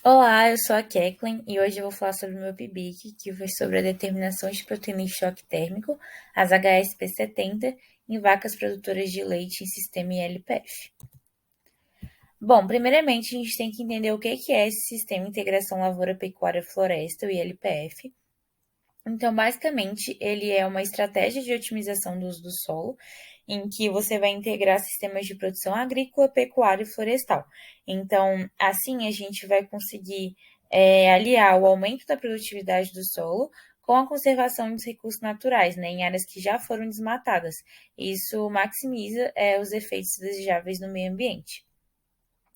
Olá, eu sou a Kathleen e hoje eu vou falar sobre o meu PIBIC, que foi sobre a determinação de proteína em choque térmico, as HSP70, em vacas produtoras de leite em sistema ILPF. Bom, primeiramente a gente tem que entender o que é esse Sistema Integração Lavoura Pecuária Floresta, o ILPF. Então, basicamente, ele é uma estratégia de otimização do uso do solo, em que você vai integrar sistemas de produção agrícola, pecuária e florestal. Então, assim, a gente vai conseguir aliar o aumento da produtividade do solo com a conservação dos recursos naturais, né, em áreas que já foram desmatadas. Isso maximiza os efeitos desejáveis no meio ambiente.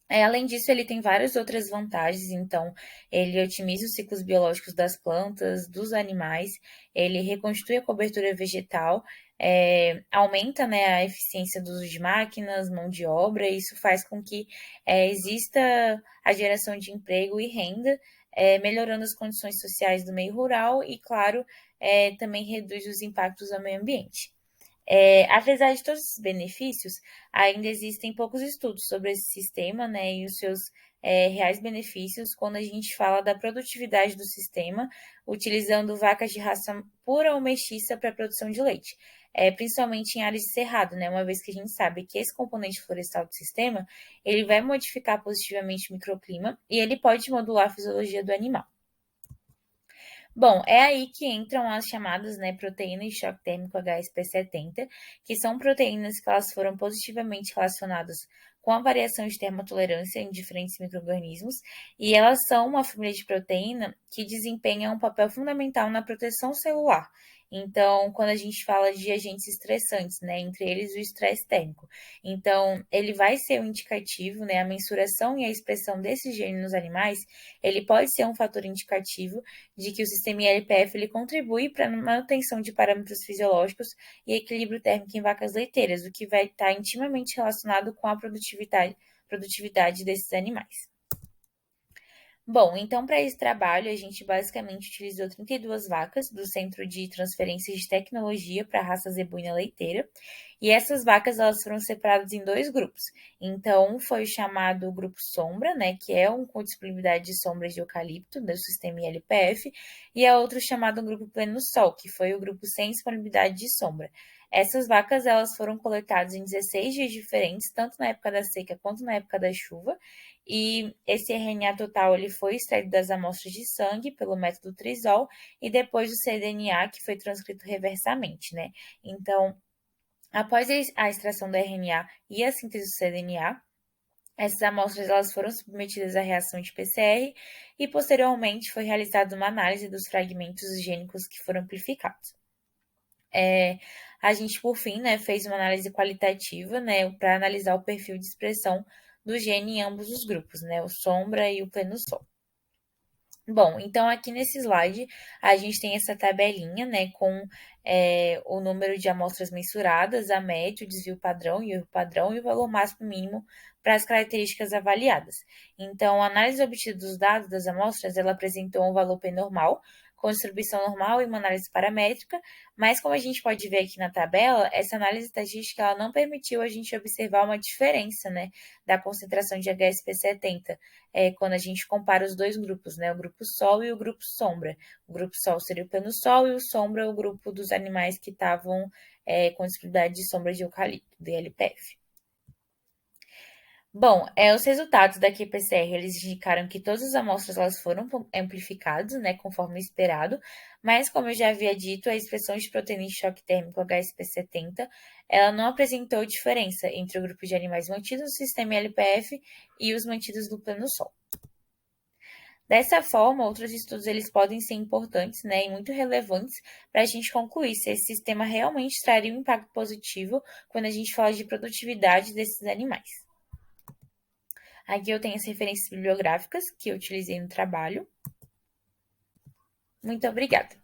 Além disso, ele tem várias outras vantagens, então, ele otimiza os ciclos biológicos das plantas, dos animais, ele reconstitui a cobertura vegetal, aumenta, né, a eficiência do uso de máquinas, mão de obra, e isso faz com que exista a geração de emprego e renda, melhorando as condições sociais do meio rural e, claro, também reduz os impactos ao meio ambiente. Apesar de todos esses benefícios, ainda existem poucos estudos sobre esse sistema, né, e os seus reais benefícios quando a gente fala da produtividade do sistema, utilizando vacas de raça pura ou mestiça para a produção de leite, principalmente em áreas de cerrado, né, uma vez que a gente sabe que esse componente florestal do sistema, ele vai modificar positivamente o microclima e ele pode modular a fisiologia do animal. Bom, é aí que entram as chamadas, né, proteínas de choque térmico HSP70, que são proteínas que elas foram positivamente relacionadas com a variação de termotolerância em diferentes micro-organismos, e elas são uma família de proteína que desempenha um papel fundamental na proteção celular. Então, quando a gente fala de agentes estressantes, né, entre eles o estresse térmico. Então, ele vai ser um indicativo, né, a mensuração e a expressão desse gene nos animais, ele pode ser um fator indicativo de que o sistema ILPF ele contribui para a manutenção de parâmetros fisiológicos e equilíbrio térmico em vacas leiteiras, o que vai estar intimamente relacionado com a produtividade desses animais. Bom, então para esse trabalho a gente basicamente utilizou 32 vacas do Centro de Transferência de Tecnologia para a raça zebuína leiteira, e essas vacas elas foram separadas em dois grupos. Então, um foi o chamado grupo sombra, né, que é um com disponibilidade de sombras de eucalipto do sistema ILPF, e a outro chamado grupo pleno sol, que foi o grupo sem disponibilidade de sombra. Essas vacas elas foram coletadas em 16 dias diferentes, tanto na época da seca quanto na época da chuva, e esse RNA total ele foi extraído das amostras de sangue pelo método Trisol e depois do cDNA que foi transcrito reversamente, né? Então, após a extração do RNA e a síntese do cDNA, essas amostras elas foram submetidas à reação de PCR e posteriormente foi realizada uma análise dos fragmentos gênicos que foram amplificados. A gente, por fim, né, fez uma análise qualitativa, né, para analisar o perfil de expressão do gene em ambos os grupos, né, o sombra e o pleno sol. Bom, então aqui nesse slide a gente tem essa tabelinha, né, com o número de amostras mensuradas, a média, o desvio padrão e o erro padrão e o valor máximo mínimo para as características avaliadas. Então, a análise obtida dos dados das amostras, ela apresentou um valor P normal, com distribuição normal e uma análise paramétrica, mas como a gente pode ver aqui na tabela, essa análise estatística ela não permitiu a gente observar uma diferença, né, da concentração de HSP70 quando a gente compara os dois grupos, né? O grupo Sol e o grupo Sombra. O grupo Sol seria o plano Sol e o Sombra é o grupo dos animais que estavam com disponibilidade de sombra de eucalipto, DLPF. Bom, os resultados da QPCR, eles indicaram que todas as amostras elas foram amplificadas, né, conforme esperado, mas como eu já havia dito, a expressão de proteína de choque térmico HSP70, ela não apresentou diferença entre o grupo de animais mantidos no sistema LPF e os mantidos no plano Sol. Dessa forma, outros estudos eles podem ser importantes, né, e muito relevantes para a gente concluir se esse sistema realmente traria um impacto positivo quando a gente fala de produtividade desses animais. Aqui eu tenho as referências bibliográficas que eu utilizei no trabalho. Muito obrigada.